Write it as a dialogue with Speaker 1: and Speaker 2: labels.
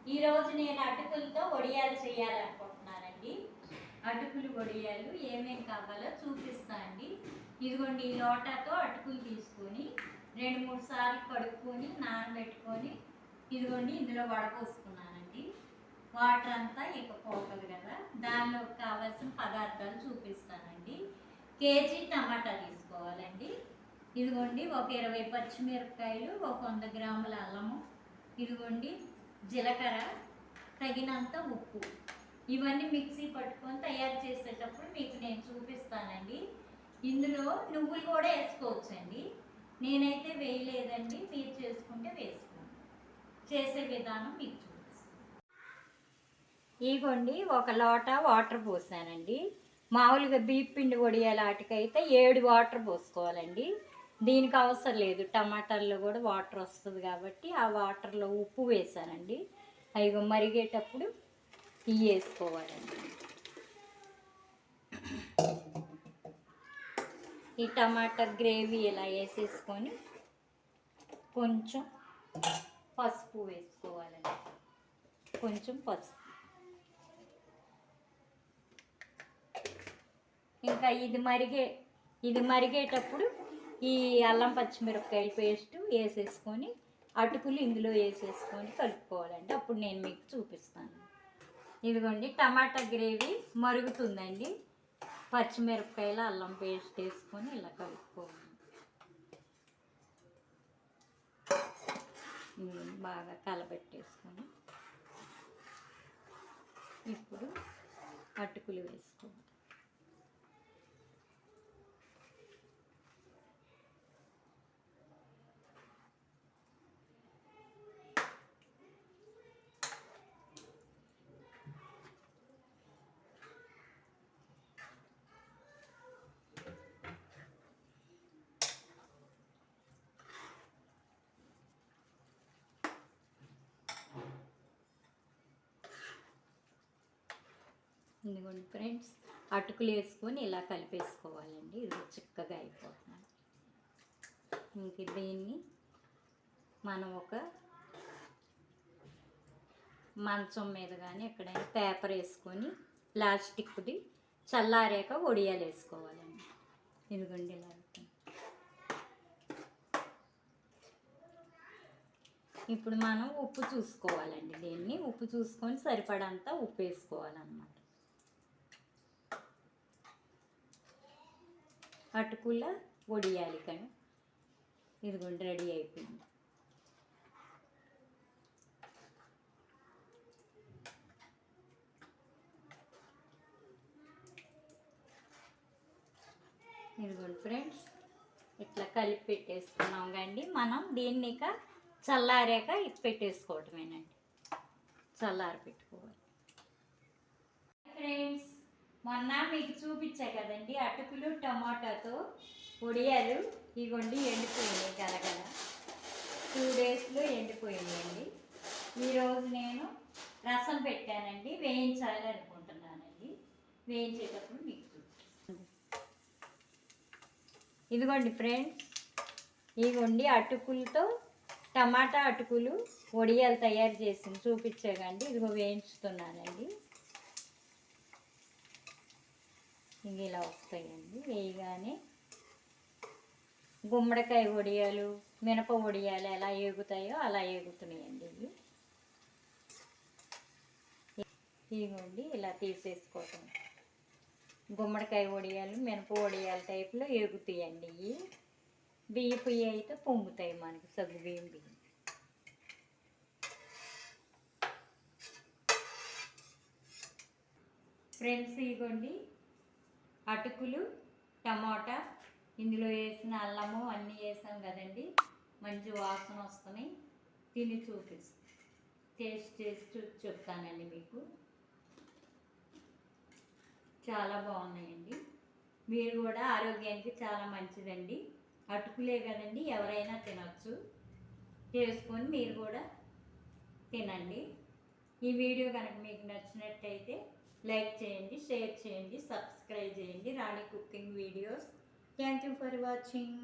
Speaker 1: ఈరోజు నేను అటుకులతో వడియాలు చేయాలనుకుంటున్నానండి. అటుకులు వడియాలు ఏమేమి కావాలో చూపిస్తా అండి. ఇదిగోండి ఈ లోటాతో అటుకులు తీసుకొని 2-3 సార్లు కడుక్కొని నానబెట్టుకొని ఇదిగోండి ఇందులో వడపోసుకున్నానండి. వాటర్ అంతా ఇక పోతుంది కదా, దానిలోకి కావాల్సిన పదార్థాలు చూపిస్తానండి. కేజీ టమాటా తీసుకోవాలండి. ఇదిగోండి ఒక 20 పచ్చిమిరపకాయలు, ఒక 100 గ్రాముల అల్లము, ఇదిగోండి జీలకర్ర, తగినంత ఉప్పు. ఇవన్నీ మిక్సీ పట్టుకొని తయారు చేసేటప్పుడు మీకు నేను చూపిస్తానండి. ఇందులో నువ్వులు కూడా వేసుకోవచ్చండి. నేనైతే వేయలేదండి, మీరు చేసుకుంటే వేసుకోండి. చేసే విధానం మీకు చూపిస్తాను. ఇదిగోండి ఒక లోట వాటర్ పోసానండి. మామూలుగా బియ్యం పిండి వడియాల వాటికైతే 7 వాటర్ పోసుకోవాలండి. దీనికి అవసరం లేదు, టమాటాల్లో కూడా వాటర్ వస్తుంది కాబట్టి ఆ వాటర్లో ఉప్పు వేసానండి. అవి మరిగేటప్పుడు ఇవి వేసుకోవాలండి. ఈ టమాటా గ్రేవీ ఇలా వేసేసుకొని కొంచెం పసుపు వేసుకోవాలండి. కొంచెం పసుపు. ఇంకా ఇది మరిగేటప్పుడు ఈ అల్లం పచ్చిమిరపకాయల పేస్ట్ వేసేసుకొని అటుకులు ఇందులో వేసేసుకొని కలుపుకోవాలండి. అప్పుడు నేను మీకు చూపిస్తాను. ఇదిగోండి టమాటా గ్రేవీ మరుగుతుందండి. పచ్చిమిరపకాయలు అల్లం పేస్ట్ వేసుకొని ఇలా కలుపుకోవాలి. బాగా కలబెట్టేసుకొని ఇప్పుడు అటుకులు వేసుకోవాలి. ఇదిగోండి ఫ్రెండ్స్, అటుకులు వేసుకొని ఇలా కలిపేసుకోవాలండి. ఇది చిక్కగా అయిపోతుంది. ఇంక దీన్ని మనం ఒక మంచం మీద కానీ ఎక్కడైనా పేపర్ వేసుకొని ప్లాస్టిక్ది చల్లారాక వడియాలు వేసుకోవాలండి. ఇదిగోండి ఇలా. ఇప్పుడు మనం ఉప్పు చూసుకోవాలండి. దీన్ని ఉప్పు చూసుకొని సరిపడంత ఉప్పు వేసుకోవాలన్నమాట. అటుకుల వడియాలి కానీ ఇదిగోండి రెడీ అయిపోయింది. ఇదిగోండి ఫ్రెండ్స్, ఇట్లా కలిపి పెట్టేసుకున్నాం కండి. మనం దీన్ని ఇక చల్లారాక పెట్టేసుకోవటమేనండి. చల్లారి పెట్టుకోవాలి. ఫ్రెండ్స్, మొన్న మీకు చూపించా కదండి అటుకులు టమాటాతో వడియాలు. ఇగోండి ఎండిపోయినాయి గలగల. 2 డేస్లో ఎండిపోయినాయండి. ఈరోజు నేను రసం పెట్టానండి, వేయించాలి అనుకుంటున్నానండి. వేయించేటప్పుడు మీకు చూపిస్తాను. ఇదిగోండి ఫ్రెండ్స్, ఇదిగోండి అటుకులతో టమాటా అటుకులు వడియాలు తయారు చేసి చూపించాకండి. ఇదిగో వేయించుతున్నానండి. ఇంక ఇలా వస్తాయండి. వేయగానే గుమ్మడికాయ వడియాలు, మినప వడియాలు ఎలా ఏగుతాయో అలా ఏగుతున్నాయండి. ఇదిగోండి ఇలా తీసేసుకోవటం. గుమ్మడికాయ వడియాలు, మినప వడియాల టైప్లో ఏగుతాయండి. ఇవి బియ్యపు అయితే పొంగుతాయి మనకి, సగ్గు బియ్యం. ఫ్రెండ్స్, ఇదిగోండి అటుకులు టమాటా, ఇందులో వేసిన అల్లము అన్నీ వేసాం కదండి. మంచి వాసన వస్తున్నాయి. తిని చూపిస్తాను, టేస్ట్ చేసి చెప్తానండి మీకు. చాలా బాగున్నాయండి. మీరు కూడా ఆరోగ్యానికి చాలా మంచిదండి. అటుకులే కదండి, ఎవరైనా తినచ్చు. చేసుకొని మీరు కూడా తినండి. ఈ వీడియో కనుక మీకు నచ్చినట్టయితే లైక్ చేయండి, షేర్ చేయండి, సబ్స్క్రైబ్ చేయండి. Rani cooking videos. Thank you for watching.